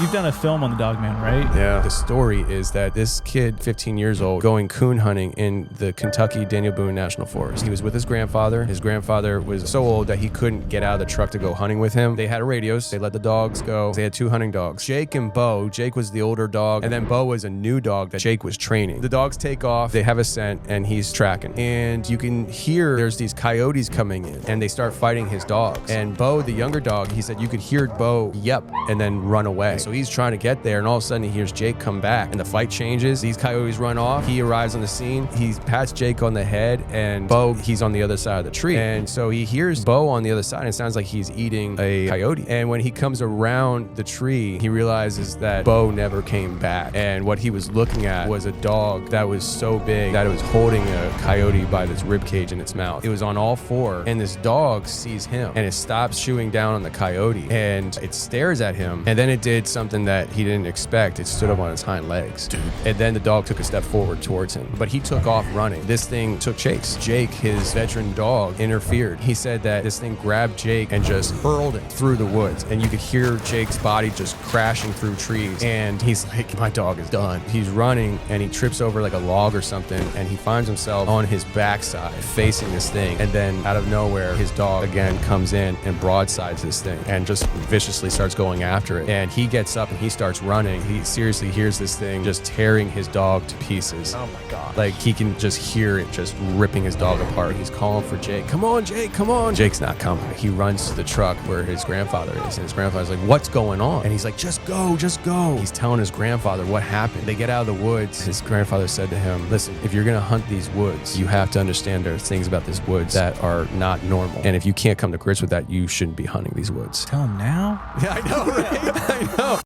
You've done a film on the Dogman, right? Yeah. The story is that this kid, 15 years old, going coon hunting in the Kentucky Daniel Boone National Forest. He was with his grandfather. His grandfather was so old that he couldn't get out of the truck to go hunting with him. They had radios. They let the dogs go. They had 2 hunting dogs, Jake and Bo. Jake was the older dog, and then Bo was a new dog that Jake was training. The dogs take off. They have a scent, and he's tracking. And you can hear there's these coyotes coming in, and they start fighting his dogs. And Bo, the younger dog, he said you could hear Bo yep and then run away. So he's trying to get there, and all of a sudden he hears Jake come back, and the fight changes. These coyotes run off. He arrives on the scene. He pats Jake on the head, and Bo, he's on the other side of the tree. And so he hears Bo on the other side, and it sounds like he's eating a coyote. And when he comes around the tree, he realizes that Bo never came back. And what he was looking at was a dog that was so big that it was holding a coyote by its rib cage in its mouth. It was on all 4, and this dog sees him, and it stops chewing down on the coyote, and it stares at him. And then it did something that he didn't expect. It stood up on its hind legs. Dude. And then the dog took a step forward towards him, but he took off running. This thing took chase. Jake, his veteran dog, interfered. He said that this thing grabbed Jake and just hurled it through the woods, and you could hear Jake's body just crashing through trees. And he's like, my dog is done. He's running, and he trips over like a log or something, and he finds himself on his backside facing this thing. And then out of nowhere, his dog again comes in and broadsides this thing and just viciously starts going after it. And he gets up and he starts running. He seriously hears this thing just tearing his dog to pieces. Oh my God. Like he can just hear it just ripping his dog apart. He's calling for Jake. Come on, Jake, come on. Jake's not coming. He runs to the truck where his grandfather is. And his grandfather's like, what's going on? And he's like, just go, just go. He's telling his grandfather what happened. They get out of the woods. His grandfather said to him, listen, if you're going to hunt these woods, you have to understand there are things about this woods that are not normal. And if you can't come to grips with that, you shouldn't be hunting these woods. Tell him now? Yeah, I know, right? I know.